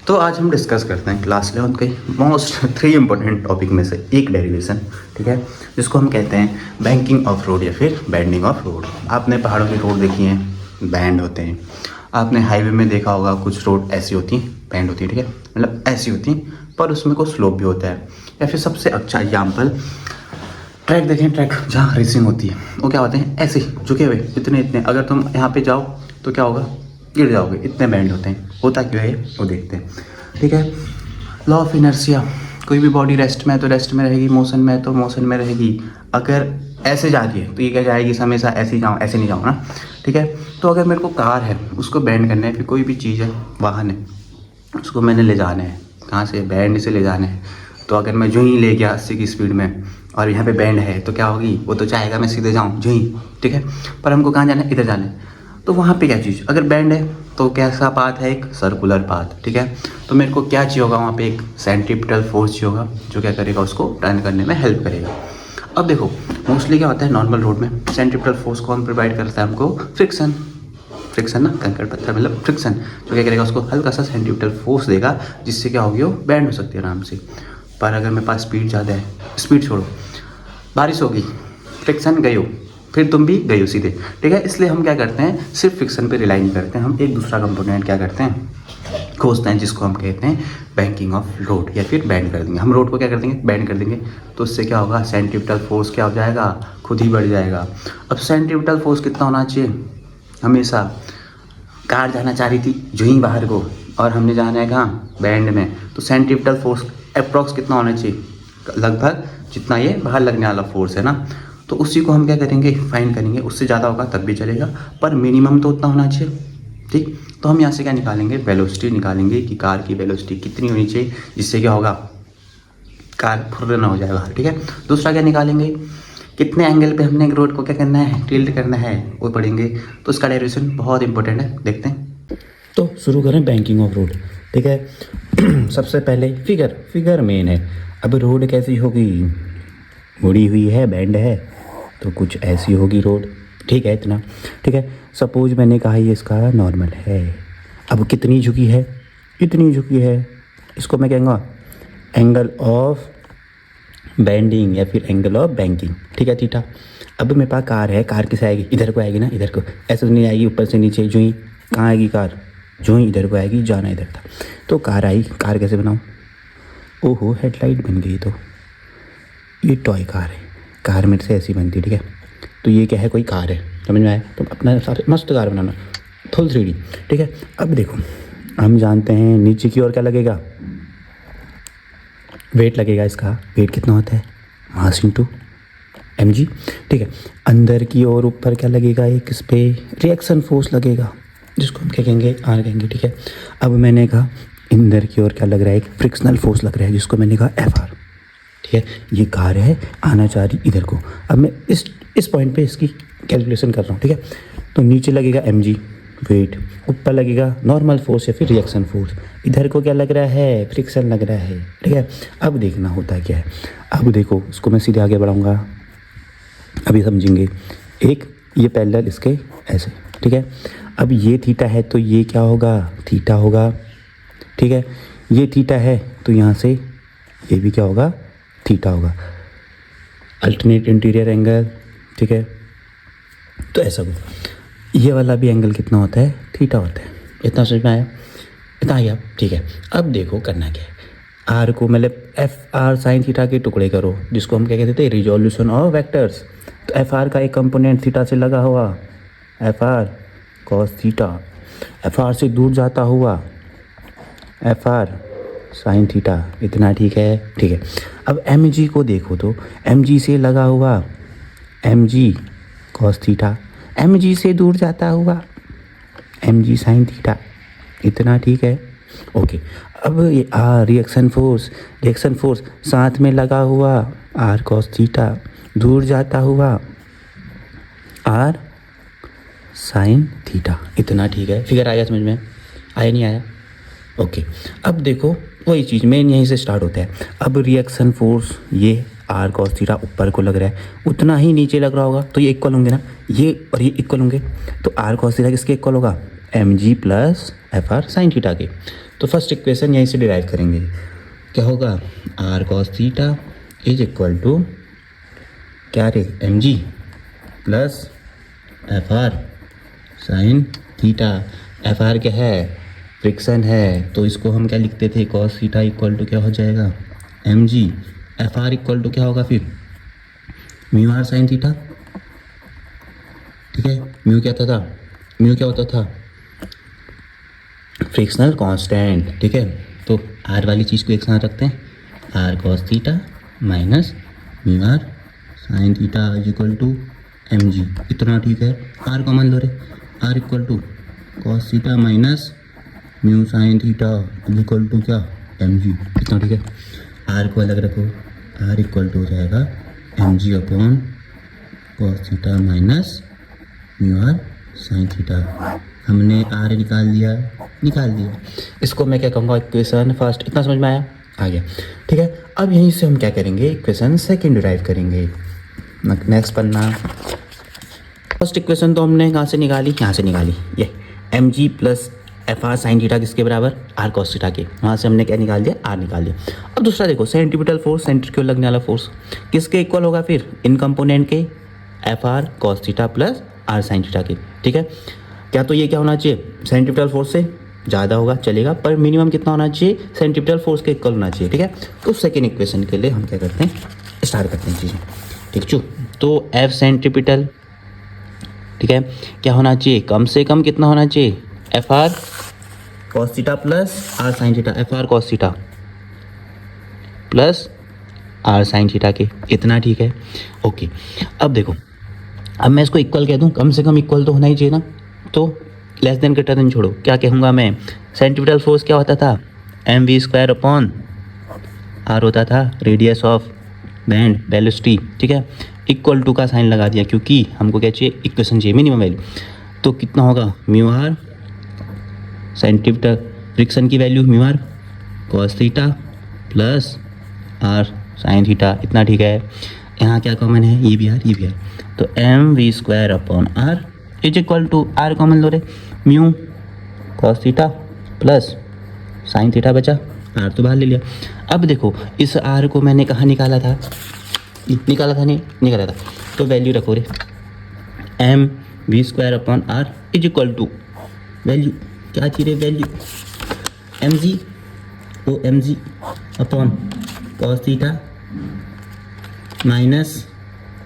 तो आज हम डिस्कस करते हैं क्लास 11 के मोस्ट 3 इम्पोर्टेंट टॉपिक में से एक डेरिवेशन, ठीक है, जिसको हम कहते हैं बैंकिंग ऑफ रोड या फिर बैंडिंग ऑफ रोड। आपने पहाड़ों की रोड देखी है, बैंड होते हैं। आपने हाईवे में देखा होगा कुछ रोड ऐसी होती हैं, बैंड होती है, ठीक है, मतलब ऐसी होती हैं, पर उसमें कोई स्लोप भी होता है। या फिर सबसे अच्छा एग्जाम्पल ट्रैक देखें, ट्रैक जहाँ रेसिंग होती है वो क्या होते हैं, ऐसे झुके हुए इतने इतने। अगर तुम यहाँ पे जाओ तो क्या होगा, गिर जाओगे, इतने बैंड होते हैं। होता क्यों है वो देखते हैं, ठीक है। लॉ ऑफ इनर्शिया, कोई भी बॉडी रेस्ट में है तो रेस्ट में रहेगी, मोशन में है तो मोशन में रहेगी। अगर ऐसे जा रही है तो ये क्या जाएगी, हमेशा ऐसे ही जाऊँ, ऐसे नहीं जाऊँ ना, ठीक है। तो अगर मेरे को कार है उसको बैंड करना है, फिर कोई भी चीज़ है, वाहन है, उसको मैंने ले जाना है, कहाँ से, बैंड से ले जाना है। तो अगर मैं जो ही ले गया 80 की स्पीड में और यहाँ पे बैंड है तो क्या होगी, वो तो चाहेगा मैं सीधे जाऊँ जो ही, ठीक है। पर हमको कहाँ जाना है, इधर जाना है। तो वहाँ पे क्या चीज़, अगर बैंड है तो कैसा पाथ है, एक सर्कुलर पाथ, ठीक है। तो मेरे को क्या चाहिए होगा, वहाँ पे एक सेंट्रीपिटल फोर्स चाहिए होगा जो क्या करेगा, उसको टर्न करने में हेल्प करेगा। अब देखो मोस्टली क्या होता है नॉर्मल रोड में, सेंट्रीपिटल फोर्स कौन प्रोवाइड करता है हमको, फ्रिक्शन। फ्रिक्शन ना, कंकड़ पत्थर मतलब फ्रिक्शन, जो क्या करेगा, उसको हल्का सा सेंट्रीपिटल फोर्स देगा, जिससे क्या होगी, वो बैंड हो सकती है आराम से। पर अगर मेरे पास स्पीड ज़्यादा है, स्पीड छोड़ो, बारिश होगी, फ्रिक्शन गई हो, फिर तुम भी गई हो सीधे, ठीक है। इसलिए हम क्या करते हैं, सिर्फ फ्रिक्शन पे रिलाई नहीं करते हैं, हम एक दूसरा कंपोनेंट क्या करते हैं, खोजते हैं, जिसको हम कहते हैं बैंकिंग ऑफ रोड या फिर बैंड कर देंगे। हम रोड को क्या कर देंगे, बैंड कर देंगे। तो उससे क्या होगा, सेंट्रीपिटल फोर्स क्या हो जाएगा, खुद ही बढ़ जाएगा। अब सेंट्रीपिटल फोर्स कितना होना चाहिए, हमेशा कार जाना चाह रही थी जो ही बाहर को, और हमने जाना है कहाँ, बैंड में, तो सेंट्रीपिटल फोर्स अप्रॉक्स कितना होना चाहिए, लगभग जितना ये बाहर लगने वाला फोर्स है ना। तो उसी को हम क्या करेंगे, फाइंड करेंगे। उससे ज़्यादा होगा तब भी चलेगा, पर मिनिमम तो उतना होना चाहिए, ठीक। तो हम यहाँ से क्या निकालेंगे, वेलोसिटी निकालेंगे कि कार की वेलोसिटी कितनी होनी चाहिए, जिससे क्या होगा, कार फुर्र ना हो जाए बाहर, ठीक है। दूसरा क्या निकालेंगे, कितने एंगल पे हमने रोड को क्या करना है, टिल्ट करना है, वो पढ़ेंगे। तो इसका डेरिवेशन बहुत इंपॉर्टेंट है, देखते हैं। तो शुरू करें बैंकिंग ऑफ रोड, ठीक है। सबसे पहले फिगर मेन है। अब रोड कैसी होगी, मुड़ी हुई है, बैंड है, तो कुछ ऐसी होगी रोड, ठीक है, इतना, ठीक है। सपोज मैंने कहा ये इसका नॉर्मल है। अब कितनी झुकी है, इतनी झुकी है, इसको मैं कहूँगा एंगल ऑफ बैंडिंग या फिर एंगल ऑफ बैंकिंग, ठीक है, थीटा। अब मेरे पास कार है, कार किसे आएगी, इधर को आएगी ना, इधर को, ऐसे तो नहीं आएगी ऊपर से नीचे, जो ही कहाँ आएगी कार, जो ही इधर को आएगी, जाना इधर था। तो कार आई, कार कैसे बनाऊँ, ओहो हेडलाइट बन गई। तो ये टॉय कार है, कार मेरे से ऐसी बनती है, ठीक है। तो ये क्या है, कोई कार है, समझ में आया। तो अपना सारे मस्त कार बनाना, फुल 3D, ठीक है। अब देखो हम जानते हैं नीचे की ओर क्या लगेगा, वेट लगेगा। इसका वेट कितना होता है, मास इंटू mg, ठीक है। अंदर की ओर ऊपर क्या लगेगा, एक इस पे रिएक्शन फोर्स लगेगा, जिसको हम क्या कहेंगे, आर कहेंगे, ठीक है। अब मैंने कहा अंदर की ओर क्या लग रहा है, एक फ्रिक्शनल फोर्स लग रहा है, जिसको मैंने कहा एफ आर, ठीक है। ये कार है, आना चाह रही इधर को। अब मैं इस पॉइंट पे इसकी कैलकुलेशन कर रहा हूँ, ठीक है। तो नीचे लगेगा mg वेट, ऊपर लगेगा नॉर्मल फोर्स या फिर रिएक्शन फोर्स, इधर को क्या लग रहा है, फ्रिक्शन लग रहा है, ठीक है। अब देखना होता क्या है, अब देखो इसको मैं सीधे आगे बढ़ाऊँगा, अभी समझेंगे। एक ये पैरेलल इसके ऐसे, ठीक है। अब ये थीटा है तो ये क्या होगा, थीटा होगा, ठीक है। ये थीटा है तो यहाँ से ये भी क्या होगा, थीटा होगा। अल्टरनेट इंटीरियर एंगल, ठीक है। तो ऐसा कुछ, ये वाला भी एंगल कितना होता है, थीटा होता है। इतना समझ में आया, इतना आ गया, ठीक है। अब देखो करना क्या है, आर को मतलब एफ आर साइन थीटा के टुकड़े करो, जिसको हम क्या कहते थे, रिजोल्यूशन ऑफ वेक्टर्स। तो एफ आर का एक कंपोनेंट थीटा से लगा हुआ, F r cos theta, f are से दूर जाता हुआ एफ आर साइन थीटा, इतना, ठीक है, ठीक है। अब एम जी को देखो, तो एम जी से लगा हुआ m g cos theta, m g से दूर जाता हुआ एम जी साइन थीटा, इतना, ठीक है, ओके। अब ये रिएक्शन फोर्स साथ में लगा हुआ आर कॉस थीटा, दूर जाता हुआ आर साइन थीटा, इतना, ठीक है। फिगर आया समझ में, आया नहीं आया, ओके। अब देखो वही चीज़ मेन यहीं से स्टार्ट होता है। अब रिएक्शन फोर्स ये आर कॉस थीटा ऊपर को लग रहा है, उतना ही नीचे लग रहा होगा, तो ये इक्वल होंगे ना, ये और ये इक्वल होंगे। तो आर कॉस थीटा किसके इक्वल होगा, m g plus f r sine theta के। तो फर्स्ट इक्वेशन यहीं से डिराइव करेंगे, क्या होगा, r cos theta is equal to क्या रे, m g plus f r sine theta. F r क्या है, फ्रिक्शन है, तो इसको हम क्या लिखते थे, कॉस थीटा इक्वल टू क्या हो जाएगा, m g. F r equal to क्या होगा फिर, म्यू आर साइन थीटा, ठीक है। म्यू क्या था, म्यू क्या होता था, फ्रिक्शनल कांस्टेंट, ठीक है। तो आर वाली चीज़ को एक साथ रखते हैं, r cos theta minus mu r sine theta is equal to m g, इतना ठीक है। आर कॉमन लो रे, r equal to cos theta minus mu sine theta is equal to क्या, एम जी, इतना ठीक है। आर को अलग रखो, आर इक्वल टू हो जाएगा m g upon cos theta minus mu r sine theta. हमने आर निकाल दिया। इसको मैं क्या कहूँगा, इक्वेशन फर्स्ट। इतना समझ में आया, आ गया, ठीक है। अब यहीं से हम क्या करेंगे, इक्वेशन सेकंड डिराइव करेंगे। नेक्स्ट पन्ना, फर्स्ट इक्वेशन तो हमने कहाँ से निकाली, यहाँ से निकाली, ये m g plus f r sine theta किसके बराबर, आर कॉस थीटा के। वहाँ से हमने क्या निकाल दिया, आर निकाल दिया। अब दूसरा देखो, सेंट्रीपिटल फोर्स, सेंट्रीफ्यूगल लगने वाला फोर्स किसके इक्वल होगा फिर, इन कंपोनेंट के, f r cos theta plus r sine theta के, ठीक है। क्या तो ये क्या होना चाहिए, सेंट्रीपिटल फोर्स से ज़्यादा होगा चलेगा, पर मिनिमम कितना होना चाहिए, सेंट्रीपिटल फोर्स के इक्वल होना चाहिए, ठीक है। तो सेकेंड इक्वेशन के लिए हम क्या करते हैं, स्टार्ट करते हैं चीज़ें, ठीक चू। तो एफ सेंट्रीपिटल, ठीक है, क्या होना चाहिए, कम से कम कितना होना चाहिए, f r cos theta plus r sine theta, f r cos theta plus r sine theta के, इतना ठीक है, ओके। अब देखो, अब मैं इसको इक्वल कह दूं, कम से कम इक्वल तो होना ही चाहिए ना, तो लेस देन ग्रेटर देन छोड़ो, क्या कहूँगा मैं, सेंट्रीपिटल फोर्स क्या होता था, m we square upon r होता था, रेडियस ऑफ बैंड वेलोसिटी, ठीक है। इक्वल टू का साइन लगा दिया, क्योंकि हमको क्या चाहिए, इक्वेशन चाहिए मिनिमम वैल्यू। तो कितना होगा, म्यू आर सेंट्रीपिटल फ्रिक्शन की value mu r cos theta plus r sine theta, इतना ठीक है। यहाँ क्या कॉमन है, ये भी आर, ये भी आर, तो M we square upon are is equal to, R common लो रे, mu cos theta plus sine theta बचा, आर तो बाहर ले लिया। अब देखो, इस आर को मैंने कहाँ निकाला था, नहीं निकाला था, तो वैल्यू रखो रे, m we square upon are is equal to value, क्या चाहिए वैल्यू, एम जी, ओ m g upon cos theta minus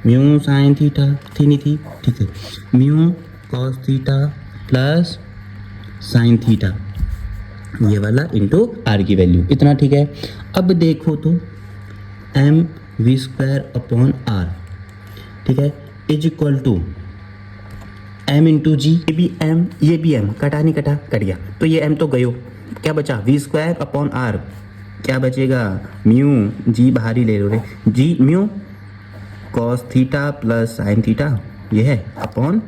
mu sine theta, थी नहीं थी, ठीक है, mu cos theta plus sine theta, ये वाला इंटू आर की वैल्यू, इतना ठीक है। अब देखो तो M we square upon R, ठीक है, is equal to M into G, ये भी एम, कटा नहीं कटा, कट गया, तो ये एम तो गयो, क्या बचा, वी स्क्वायर अपॉन आर, क्या बचेगा, म्यू, जी बाहर ही ले लो रे, G mu cos theta plus sine theta, ये है, upon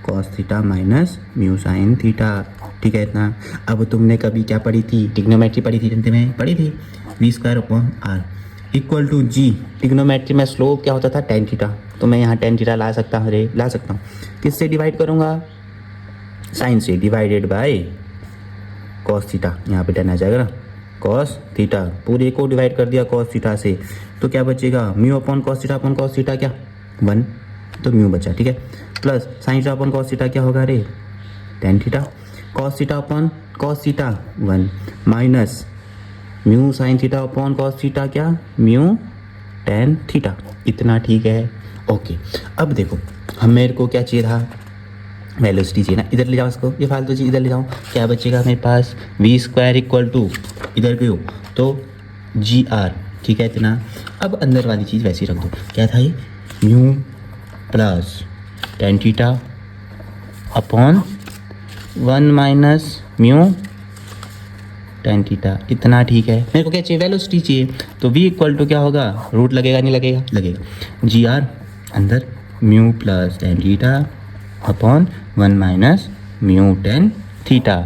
cos theta minus mu sine theta, ठीक है इतना। अब तुमने कभी क्या पढ़ी थी, ट्रिग्नोमेट्री पढ़ी थी, जनते में पढ़ी थी, v square upon r equal to g, trigonometry में स्लोप क्या होता था, टेन थीटा, तो मैं यहाँ टेन थीटा ला सकता हूँ, किससे डिवाइड करूँगा, साइन से, डिवाइडेड बाय कॉस थीटा, यहाँ पे टेन आ जाएगा ना, कॉस थीटा, पूरे को डिवाइड कर दिया कॉस थीटा से, तो क्या बचेगा, म्यू अपॉन कॉस थीटा क्या, 1, तो म्यू बचा, ठीक है, plus sine theta upon cos theta क्या होगा रे, tan theta, cos theta upon cos theta 1 minus mu sine theta upon cos theta क्या, म्यू टेन थीटा, इतना ठीक है, ओके। अब देखो, हम मेरे को क्या चाहिए था, वेलोसिटी चाहिए ना, इधर ले जाओ इसको, ये फालतू चीज़ इधर ले जाओ, क्या बचेगा मेरे पास, वी स्क्वायर इक्वल टू, इधर क्यों, तो जी आर, ठीक है इतना। अब अंदर वाली चीज़ वैसी रख दो, क्या था ये, mu plus tan theta upon 1 minus mu tan theta, इतना ठीक है। मेरे को क्या चाहिए, वेलोसिटी चाहिए, तो v इक्वल टू क्या होगा, रूट लगेगा नहीं लगेगा, लगेगा, जी आर अंदर mu plus tan theta upon 1 minus mu tan theta,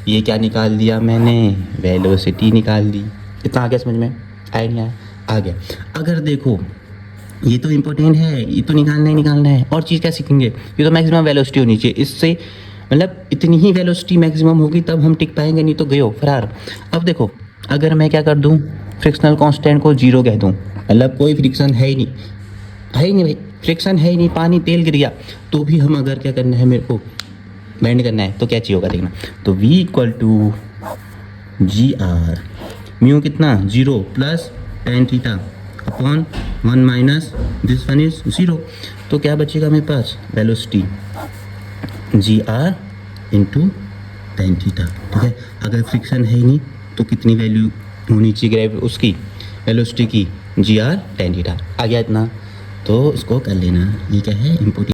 ये क्या निकाल दिया मैंने, वेलोसिटी निकाल दी, इतना आ गया समझ में, आया नहीं आया, आ गया। अगर देखो, ये तो इम्पोर्टेंट है, ये तो निकालना है, और चीज़ क्या सीखेंगे, ये तो मैक्सिमम वेलोसिटी होनी चाहिए, इससे मतलब इतनी ही वेलोसिटी मैक्सिमम होगी तब हम टिक पाएंगे, नहीं तो गए हो फरार। अब देखो अगर मैं क्या कर दूँ, फ्रिक्शनल कांस्टेंट को 0 कह दूँ, मतलब कोई फ्रिक्शन है ही नहीं, है ही नहीं भाई, फ्रिक्शन है ही नहीं, पानी तेल गिर गया, तो भी हम अगर क्या करना है मेरे को बैंड करना है तो क्या चाहिए होगा देखना। तो V equal to G R, mu कितना 0 plus tan theta upon 1 minus this one is 0। तो क्या बचेगा मेरे पास, velocity G R into tan theta, ठीक है। अगर फ्रिक्शन है ही नहीं तो कितनी वैल्यू होनी चाहिए ग्रेविटी उसकी, वेलोसिटी की, जी आर tan थीटा। आ गया इतना, तो इसको कर लेना, ये क्या है इम्पोर्टेंट।